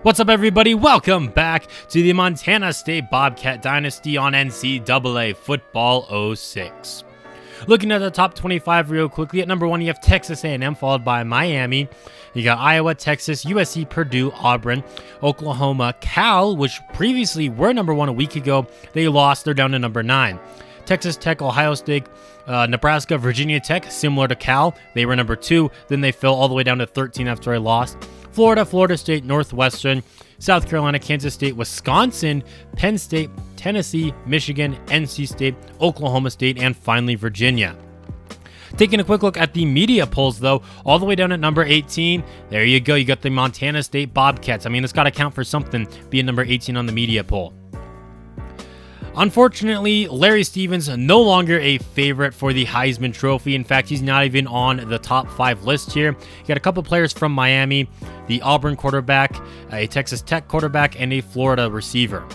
What's up, everybody? Welcome back to the Montana State Bobcat Dynasty on NCAA Football 06. Looking at the top 25 real quickly, at number 1 you have Texas A&M, followed by Miami. You got Iowa, Texas, USC, Purdue, Auburn, Oklahoma, Cal, which previously were number 1 a week ago. They lost, they're down to number 9. Texas Tech, Ohio State, Nebraska, Virginia Tech, similar to Cal. They were number 2, then they fell all the way down to 13 after I lost. Florida, Florida State, Northwestern, South Carolina, Kansas State, Wisconsin, Penn State, Tennessee, Michigan, NC State, Oklahoma State, and finally Virginia. Taking a quick look at the media polls, though, all the way down at number 18, there you go. You got the Montana State Bobcats. I mean, it's got to count for something, being number 18 on the media poll. Unfortunately, Larry Stevens no longer a favorite for the Heisman Trophy. In fact, he's not even on the top 5 list here. You got a couple players from Miami, the Auburn quarterback, a Texas Tech quarterback, and a Florida receiver.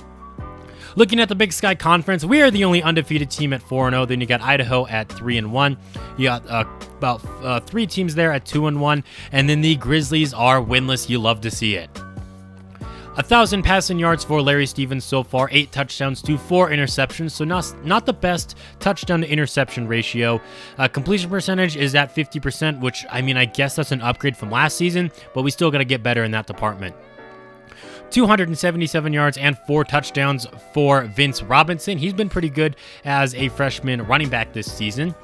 Looking at the Big Sky Conference, we are the only undefeated team at 4-0. Then you got Idaho at 3-1. You got about 3 teams there at 2-1. And then the Grizzlies are winless. You love to see it. 1,000 passing yards for Larry Stevens so far, 8 touchdowns to 4 interceptions, so not the best touchdown to interception ratio. Completion percentage is at 50%, which, I mean, I guess that's an upgrade from last season, but we still got to get better in that department. 277 yards and 4 touchdowns for Vince Robinson. He's been pretty good as a freshman running back this season.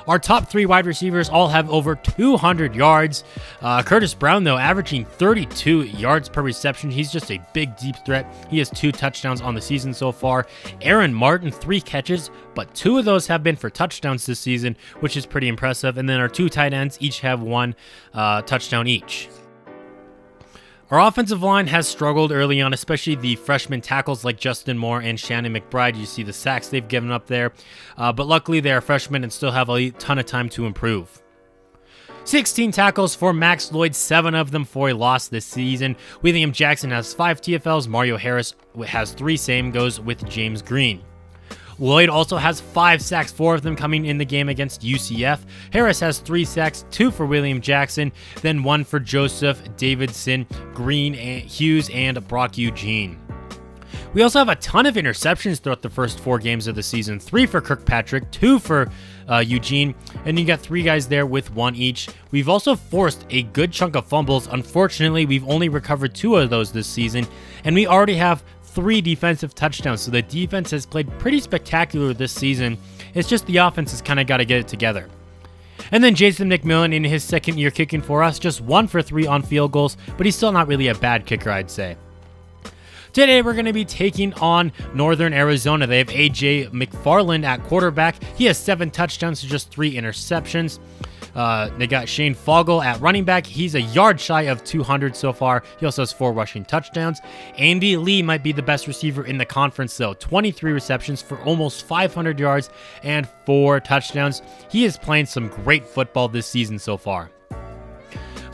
Our top 3 wide receivers all have over 200 yards. Curtis Brown, though, averaging 32 yards per reception. He's just a big, deep threat. He has 2 touchdowns on the season so far. Aaron Martin, 3 catches, but 2 of those have been for touchdowns this season, which is pretty impressive. And then our 2 tight ends each have 1 touchdown each. Our offensive line has struggled early on, especially the freshman tackles like Justin Moore and Shannon McBride. You see the sacks they've given up there, but luckily they are freshmen and still have a ton of time to improve. 16 tackles for Max Lloyd, 7 of them for a loss this season. William Jackson has 5 TFLs. Mario Harris has 3, same goes with James Green. Lloyd also has 5 sacks, 4 of them coming in the game against UCF. Harris has 3 sacks, 2 for William Jackson, then 1 for Joseph Davidson, Green, Hughes, and Brock Eugene. We also have a ton of interceptions throughout the first 4 games of the season. 3 for Kirkpatrick, 2 for Eugene, and you got 3 guys there with 1 each. We've also forced a good chunk of fumbles. Unfortunately, we've only recovered 2 of those this season, and we already have 3 defensive touchdowns, so the defense has played pretty spectacular this season. It's just the offense has kind of got to get it together. And then Jason McMillan in his second year kicking for us, just 1 for 3 on field goals, but he's still not really a bad kicker, I'd say. Today, we're going to be taking on Northern Arizona. They have A.J. McFarland at quarterback. He has 7 touchdowns to just 3 interceptions. They got Shane Fogel at running back. He's a yard shy of 200 so far. He also has 4 rushing touchdowns. Andy Lee might be the best receiver in the conference, though. 23 receptions for almost 500 yards and 4 touchdowns. He is playing some great football this season so far.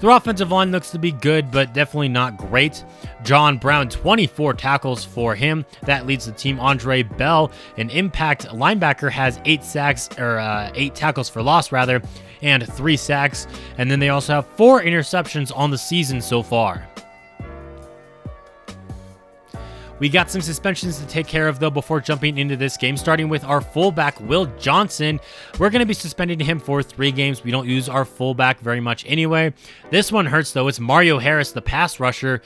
Their offensive line looks to be good, but definitely not great. John Brown, 24 tackles for him. That leads the team. Andre Bell, an impact linebacker, has 8 tackles for loss, and 3 sacks. And then they also have 4 interceptions on the season so far. We got some suspensions to take care of, though, before jumping into this game, starting with our fullback, Will Johnson. We're going to be suspending him for 3 games. We don't use our fullback very much anyway. This one hurts, though. It's Mario Harris, the pass rusher.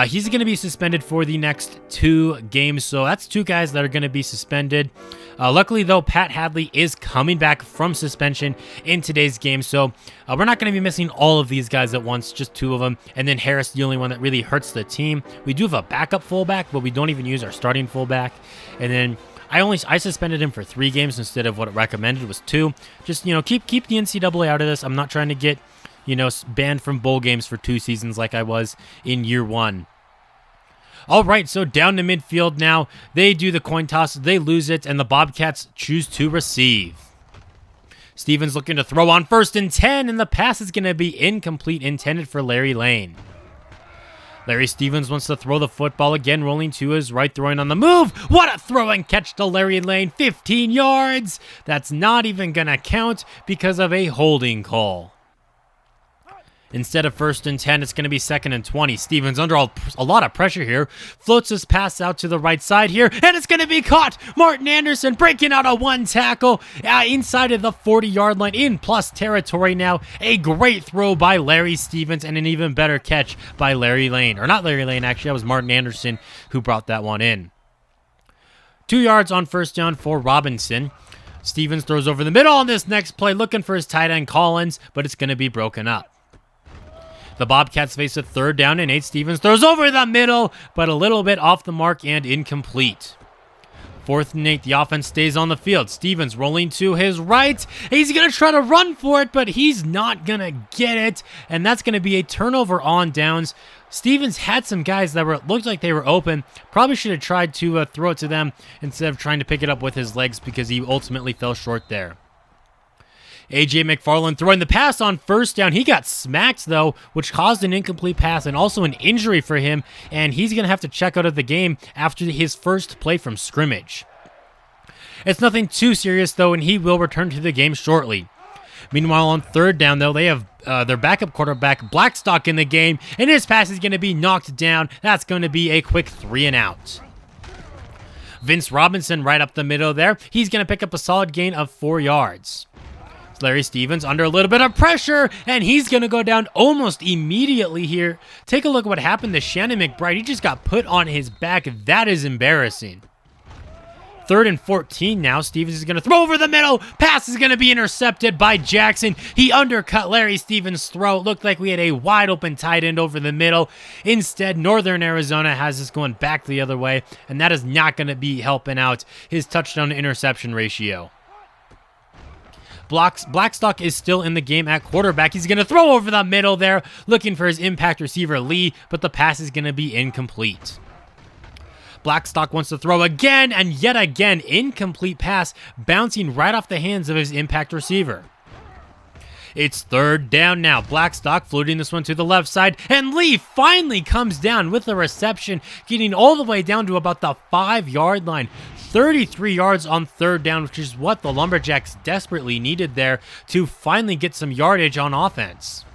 He's going to be suspended for the next 2 games, so that's 2 guys that are going to be suspended. Luckily, though, Pat Hadley is coming back from suspension in today's game, so we're not going to be missing all of these guys at once, just 2 of them, and then Harris, the only one that really hurts the team. We do have a backup fullback, but we don't even use our starting fullback, and then I suspended him for 3 games instead of what it recommended was 2. Just, keep the NCAA out of this. I'm not trying to get, banned from bowl games for 2 seasons like I was in year 1. All right, so down to midfield now. They do the coin toss, they lose it, and the Bobcats choose to receive. Stevens looking to throw on 1st and 10, and the pass is going to be incomplete, intended for Larry Lane. Larry Stevens wants to throw the football again, rolling to his right, throwing on the move. What a throw and catch to Larry Lane, 15 yards. That's not even going to count because of a holding call. Instead of 1st and 10, it's going to be 2nd and 20. Stevens under a lot of pressure here. Floats his pass out to the right side here, and it's going to be caught. Martin Anderson breaking out a one tackle inside of the 40-yard line in plus territory now. A great throw by Larry Stevens and an even better catch by Larry Lane. Or not Larry Lane, actually. That was Martin Anderson who brought that one in. 2 yards on 1st down for Robinson. Stevens throws over the middle on this next play, looking for his tight end Collins, but it's going to be broken up. The Bobcats face a 3rd down and 8. Stevens throws over the middle, but a little bit off the mark and incomplete. 4th and 8, the offense stays on the field. Stevens rolling to his right. He's going to try to run for it, but he's not going to get it, and that's going to be a turnover on downs. Stevens had some guys that looked like they were open. Probably should have tried to throw it to them instead of trying to pick it up with his legs because he ultimately fell short there. A.J. McFarland throwing the pass on 1st down. He got smacked, though, which caused an incomplete pass and also an injury for him, and he's going to have to check out of the game after his first play from scrimmage. It's nothing too serious, though, and he will return to the game shortly. Meanwhile, on 3rd down, though, they have their backup quarterback, Blackstock, in the game, and his pass is going to be knocked down. That's going to be a quick 3 and out. Vince Robinson right up the middle there. He's going to pick up a solid gain of 4 yards. Larry Stevens under a little bit of pressure, and he's going to go down almost immediately here. Take a look at what happened to Shannon McBride. He just got put on his back. That is embarrassing. 3rd and 14 now. Stevens is going to throw over the middle. Pass is going to be intercepted by Jackson. He undercut Larry Stevens' throw. It looked like we had a wide open tight end over the middle. Instead, Northern Arizona has this going back the other way, and that is not going to be helping out his touchdown to interception ratio. Blackstock is still in the game at quarterback. He's going to throw over the middle there, looking for his impact receiver, Lee, but the pass is going to be incomplete. Blackstock wants to throw again, and yet again, incomplete pass, bouncing right off the hands of his impact receiver. It's 3rd down now. Blackstock floating this one to the left side, and Lee finally comes down with the reception, getting all the way down to about the 5-yard line. 33 yards on 3rd down, which is what the Lumberjacks desperately needed there to finally get some yardage on offense.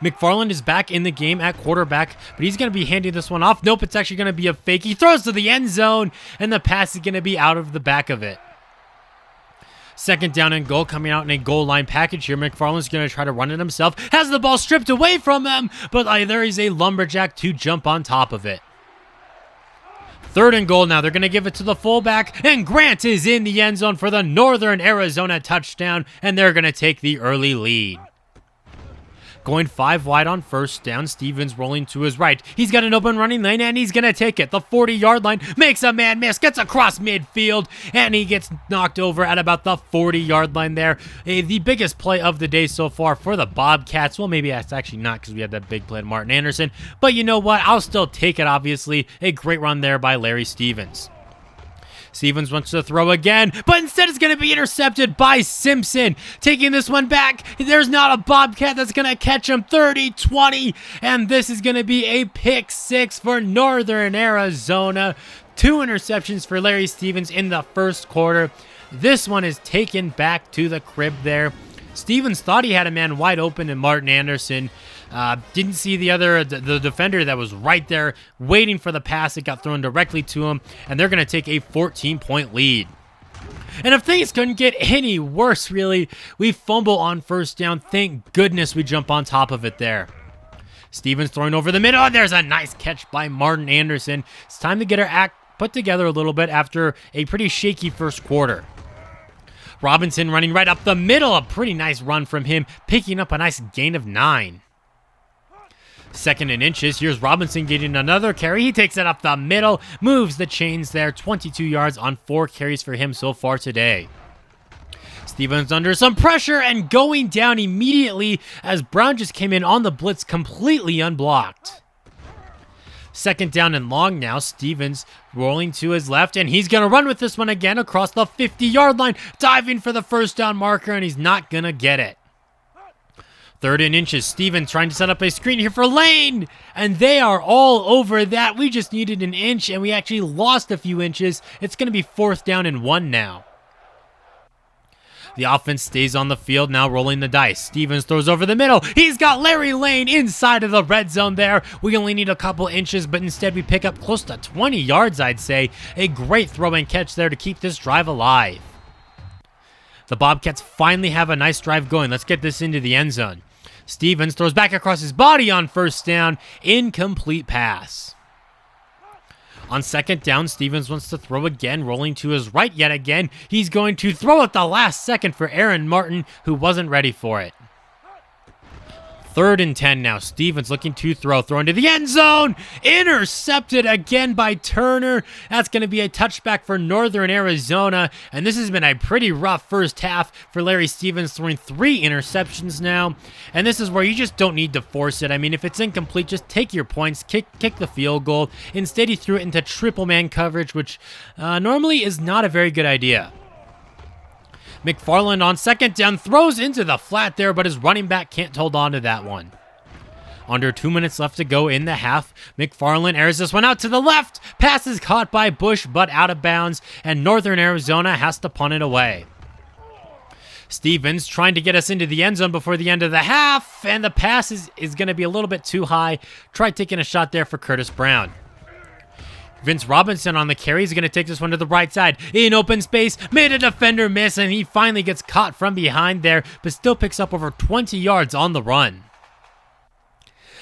McFarland is back in the game at quarterback, but he's going to be handing this one off. Nope, it's actually going to be a fake. He throws to the end zone, and the pass is going to be out of the back of it. 2nd down and goal, coming out in a goal line package here. McFarland's going to try to run it himself. Has the ball stripped away from him, but there is a Lumberjack to jump on top of it. 3rd and goal now. They're going to give it to the fullback, and Grant is in the end zone for the Northern Arizona touchdown, and they're going to take the early lead. Going 5 wide on 1st down. Stevens rolling to his right. He's got an open running lane, and he's going to take it. The 40-yard line, makes a man miss, gets across midfield, and he gets knocked over at about the 40-yard line there. The biggest play of the day so far for the Bobcats. Well, maybe that's actually not because we had that big play to Martin Anderson, but you know what? I'll still take it, obviously. A great run there by Larry Stevens. Stevens wants to throw again, but instead it's going to be intercepted by Simpson. Taking this one back, there's not a Bobcat that's going to catch him. 30-20, and this is going to be a pick 6 for Northern Arizona. 2 interceptions for Larry Stevens in the 1st quarter. This one is taken back to the crib there. Stevens thought he had a man wide open in Martin Anderson. Didn't see the defender that was right there waiting for the pass. It got thrown directly to him, and they're going to take a 14-point lead. And if things couldn't get any worse, really, we fumble on 1st down. Thank goodness we jump on top of it there. Stevens throwing over the middle. There's a nice catch by Martin Anderson. It's time to get our act put together a little bit after a pretty shaky 1st quarter. Robinson running right up the middle. A pretty nice run from him, picking up a nice gain of 9. 2nd and inches. Here's Robinson getting another carry. He takes it up the middle, moves the chains there. 22 yards on 4 carries for him so far today. Stevens under some pressure and going down immediately as Brown just came in on the blitz completely unblocked. 2nd down and long now. Stevens rolling to his left, and he's going to run with this one again across the 50-yard line, diving for the 1st down marker, and he's not going to get it. 3rd and inches. Stevens trying to set up a screen here for Lane, and they are all over that. We just needed an inch, and we actually lost a few inches. It's going to be 4th down and 1 now. The offense stays on the field, now rolling the dice. Stevens throws over the middle. He's got Larry Lane inside of the red zone there. We only need a couple inches, but instead we pick up close to 20 yards, I'd say. A great throw and catch there to keep this drive alive. The Bobcats finally have a nice drive going. Let's get this into the end zone. Stevens throws back across his body on first down. Incomplete pass. On second down, Stevens wants to throw again, rolling to his right yet again. He's going to throw at the last second for Aaron Martin, who wasn't ready for it. 3rd and 10 now. Stevens looking to throw into the end zone. Intercepted again by Turner. That's going to be a touchback for Northern Arizona. And this has been a pretty rough first half for Larry Stevens, throwing 3 interceptions now. And this is where you just don't need to force it. I mean, if it's incomplete, just take your points, kick the field goal. Instead, he threw it into triple man coverage, which normally is not a very good idea. McFarland on second down throws into the flat there, but his running back can't hold on to that one. Under 2 minutes left to go in the half. McFarland airs this one out to the left. Pass is caught by Bush, but out of bounds, and Northern Arizona has to punt it away. Stevens trying to get us into the end zone before the end of the half, and the pass is going to be a little bit too high. Try taking a shot there for Curtis Brown. Vince Robinson on the carry. He's going to take this one to the right side. In open space, made a defender miss, and he finally gets caught from behind there, but still picks up over 20 yards on the run.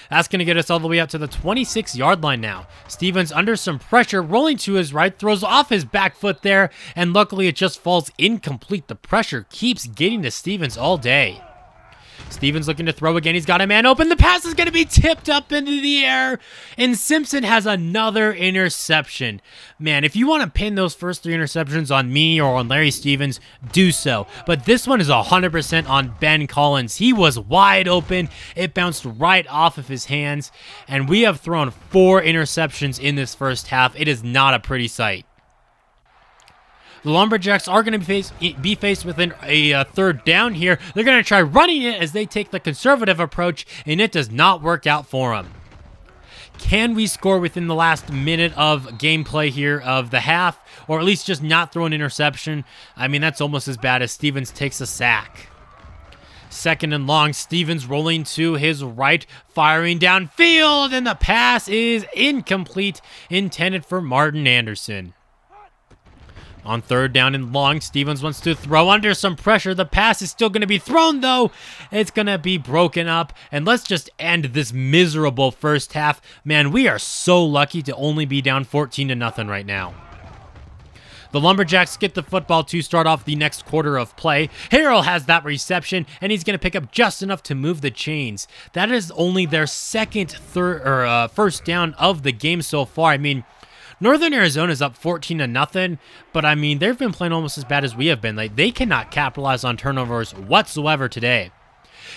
That's going to get us all the way out to the 26-yard line now. Stevens under some pressure, rolling to his right, throws off his back foot there, and luckily it just falls incomplete. The pressure keeps getting to Stevens all day. Stevens looking to throw again. He's got a man open. The pass is going to be tipped up into the air. And Simpson has another interception. Man, if you want to pin those first 3 interceptions on me or on Larry Stevens, do so. But this one is 100% on Ben Collins. He was wide open. It bounced right off of his hands. And we have thrown 4 interceptions in this first half. It is not a pretty sight. The Lumberjacks are going to be faced with a third down here. They're going to try running it as they take the conservative approach, and it does not work out for them. Can we score within the last minute of gameplay here of the half, or at least just not throw an interception? I mean, that's almost as bad as Stevens takes a sack. 2nd and long, Stevens rolling to his right, firing downfield, and the pass is incomplete, intended for Martin Anderson. On 3rd down and long, Stevens wants to throw under some pressure. The pass is still going to be thrown, though. It's going to be broken up. And let's just end this miserable first half. Man, we are so lucky to only be down 14-0 right now. The Lumberjacks get the football to start off the next quarter of play. Harrell has that reception, and he's going to pick up just enough to move the chains. That is only their first down of the game so far. I mean, Northern Arizona's up 14-0, but I mean, they've been playing almost as bad as we have been. Like, they cannot capitalize on turnovers whatsoever today.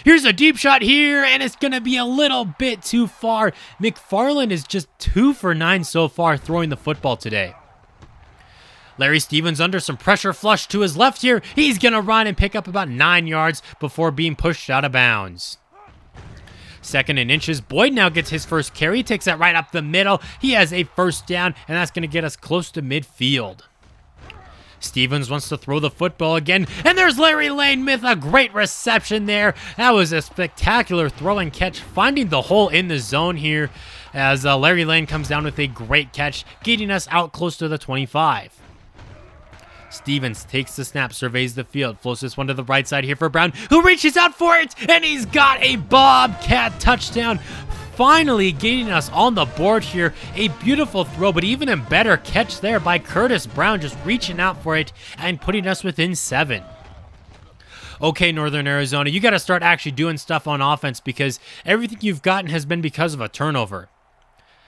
Here's a deep shot here, and it's going to be a little bit too far. McFarland is just 2 for 9 so far throwing the football today. Larry Stevens under some pressure, flush to his left here. He's going to run and pick up about 9 yards before being pushed out of bounds. 2nd and inches. Boyd now gets his first carry. He takes that right up the middle. He has a first down, and that's going to get us close to midfield. Stevens wants to throw the football again, and there's Larry Lane with a great reception there. That was a spectacular throw and catch, finding the hole in the zone here as Larry Lane comes down with a great catch, getting us out close to the 25. Stevens takes the snap, surveys the field, floats this one to the right side here for Brown, who reaches out for it, and he's got a Bobcat touchdown, finally getting us on the board here. A beautiful throw, but even a better catch there by Curtis Brown, just reaching out for it and putting us within 7. Okay, Northern Arizona, you got to start actually doing stuff on offense because everything you've gotten has been because of a turnover.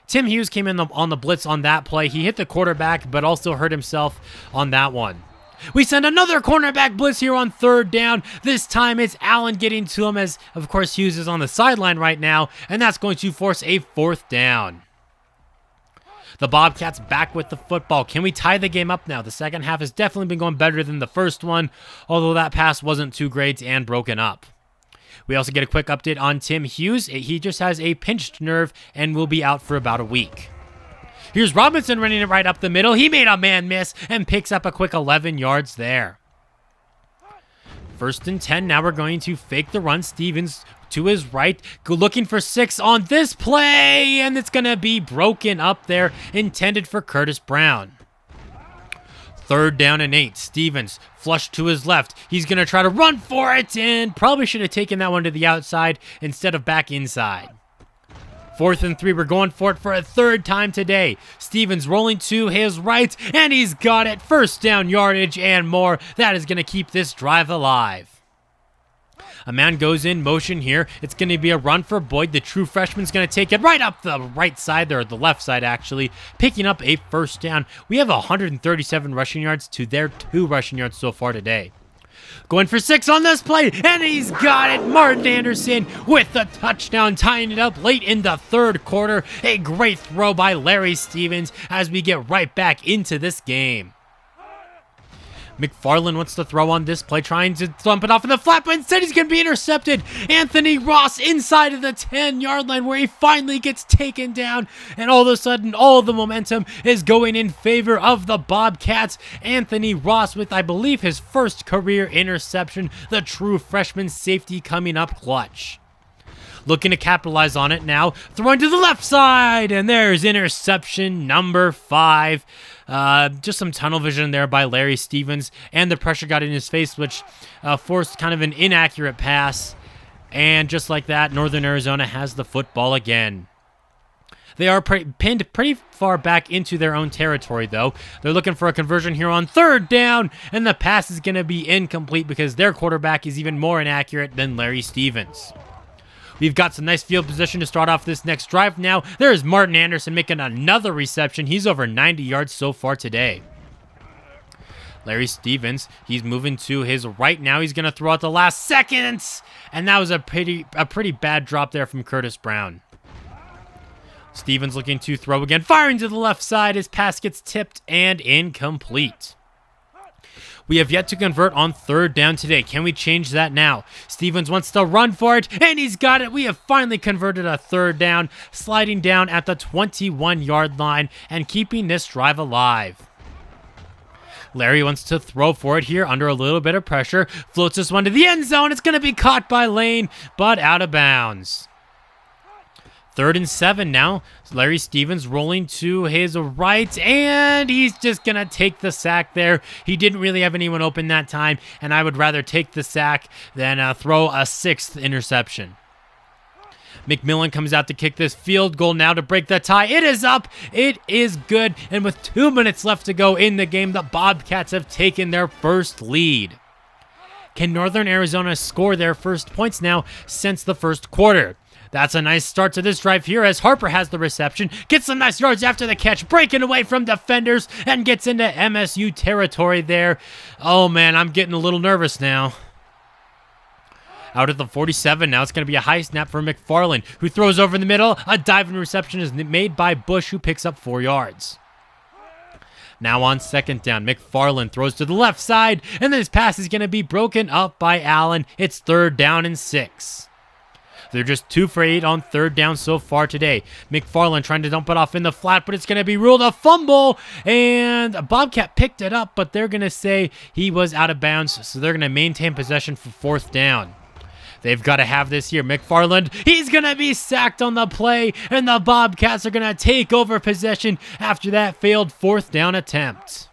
Tim Hughes came in on the blitz on that play. He hit the quarterback, but also hurt himself on that one. We send another cornerback blitz here on 3rd down. This time it's Allen getting to him as, of course, Hughes is on the sideline right now, and that's going to force a 4th down. The Bobcats back with the football. Can we tie the game up now? The second half has definitely been going better than the first one, although that pass wasn't too great and broken up. We also get a quick update on Tim Hughes. He just has a pinched nerve and will be out for about a week. Here's Robinson running it right up the middle. He made a man miss and picks up a quick 11 yards there. First and 10. Now we're going to fake the run. Stevens to his right, looking for 6 on this play, and it's going to be broken up there, intended for Curtis Brown. 3rd down and 8. Stevens flush to his left. He's going to try to run for it, and probably should have taken that one to the outside instead of back inside. 4th and 3. We're going for it for a 3rd time today. Stevens rolling to his right, and he's got it. 1st down yardage and more. That is going to keep this drive alive. A man goes in motion here. It's going to be a run for Boyd. The true freshman's going to take it right up the right side there, or the left side actually, picking up a 1st down. We have 137 rushing yards to their 2 rushing yards so far today. Going for 6 on this play, and he's got it. Martin Anderson with the touchdown, tying it up late in the 3rd quarter. A great throw by Larry Stevens as we get right back into this game. McFarland wants to throw on this play, trying to thump it off in the flat, but instead he's going to be intercepted. Anthony Ross inside of the 10-yard line, where he finally gets taken down, and all of a sudden all the momentum is going in favor of the Bobcats. Anthony Ross with, I believe, his 1st career interception, the true freshman safety coming up clutch. Looking to capitalize on it now, throwing to the left side, and there's interception number 5. Just some tunnel vision there by Larry Stevens, and the pressure got in his face, which forced kind of an inaccurate pass. And just like that, Northern Arizona has the football again. They are pinned pretty far back into their own territory, though. They're looking for a conversion here on 3rd down, and the pass is going to be incomplete because their quarterback is even more inaccurate than Larry Stevens. We've got some nice field position to start off this next drive now. There is Martin Anderson making another reception. He's over 90 yards so far today. Larry Stevens, he's moving to his right now. He's going to throw out the last seconds, and that was a pretty bad drop there from Curtis Brown. Stevens looking to throw again, firing to the left side. His pass gets tipped and incomplete. We have yet to convert on 3rd down today. Can we change that now? Stevens wants to run for it, and he's got it. We have finally converted a 3rd down, sliding down at the 21-yard line and keeping this drive alive. Larry wants to throw for it here under a little bit of pressure. Floats this one to the end zone. It's going to be caught by Lane, but out of bounds. 3rd and 7 now. Larry Stevens rolling to his right, and he's just going to take the sack there. He didn't really have anyone open that time, and I would rather take the sack than throw a 6th interception. McMillan comes out to kick this field goal now to break the tie. It is up. It is good. And with 2 minutes left to go in the game, the Bobcats have taken their 1st lead. Can Northern Arizona score their 1st points now since the 1st quarter? That's a nice start to this drive here as Harper has the reception, gets some nice yards after the catch, breaking away from defenders, and gets into MSU territory there. Oh man, I'm getting a little nervous now. Out at the 47 now, it's going to be a high snap for McFarland, who throws over in the middle. A diving reception is made by Bush, who picks up 4 yards. Now on 2nd down, McFarland throws to the left side, and this pass is going to be broken up by Allen. It's 3rd down and 6. They're just 2 for 8 on 3rd down so far today. McFarland trying to dump it off in the flat, but it's going to be ruled a fumble. And Bobcat picked it up, but they're going to say he was out of bounds, so they're going to maintain possession for 4th down. They've got to have this here. McFarland, he's going to be sacked on the play, and the Bobcats are going to take over possession after that failed 4th down attempt.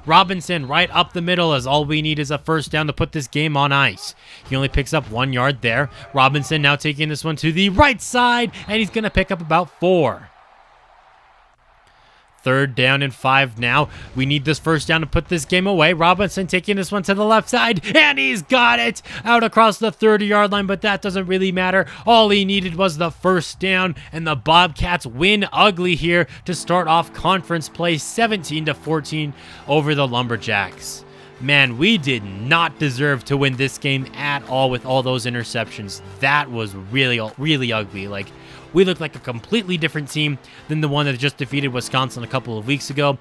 Robinson right up the middle, as all we need is a 1st down to put this game on ice. He only picks up 1 yard there. Robinson now taking this one to the right side, and he's going to pick up about 4. 3rd down and 5 now. We need this 1st down to put this game away. Robinson taking this one to the left side, and he's got it out across the 30-yard line, but that doesn't really matter. All he needed was the 1st down, and the Bobcats win ugly here to start off conference play 17-14 over the Lumberjacks. Man, we did not deserve to win this game at all with all those interceptions. That was really, really ugly. Like, we look like a completely different team than the one that just defeated Wisconsin a couple of weeks ago.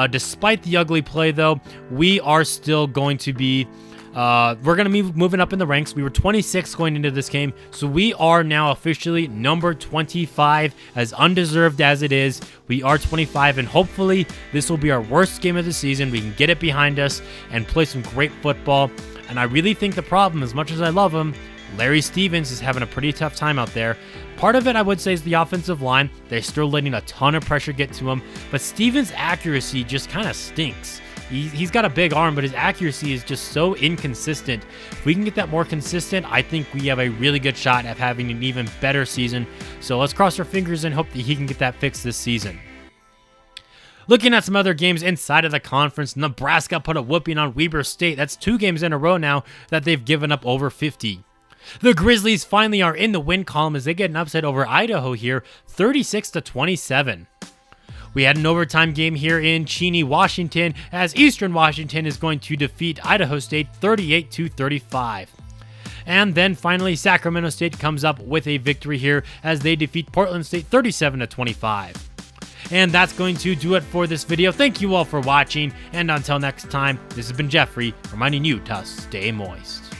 Despite the ugly play, though, we are still going to be we're going to be moving up in the ranks. We were 26 going into this game, so we are now officially number 25, as undeserved as it is. We are 25, and hopefully this will be our worst game of the season. We can get it behind us and play some great football And I really think the problem, as much as I love him, Larry Stevens is having a pretty tough time out there. Part of it, I would say, is the offensive line. They're still letting a ton of pressure get to him, but Stevens' accuracy just kind of stinks. He's got a big arm, but his accuracy is just so inconsistent. If we can get that more consistent, I think we have a really good shot at having an even better season. So let's cross our fingers and hope that he can get that fixed this season. Looking at some other games inside of the conference, Nebraska put a whooping on Weber State. That's 2 games in a row now that they've given up over 50. The Grizzlies finally are in the win column as they get an upset over Idaho here, 36-27. We had an overtime game here in Cheney, Washington, as Eastern Washington is going to defeat Idaho State 38-35. And then finally, Sacramento State comes up with a victory here as they defeat Portland State 37-25. And that's going to do it for this video. Thank you all for watching, and until next time, this has been Jeffrey reminding you to stay moist.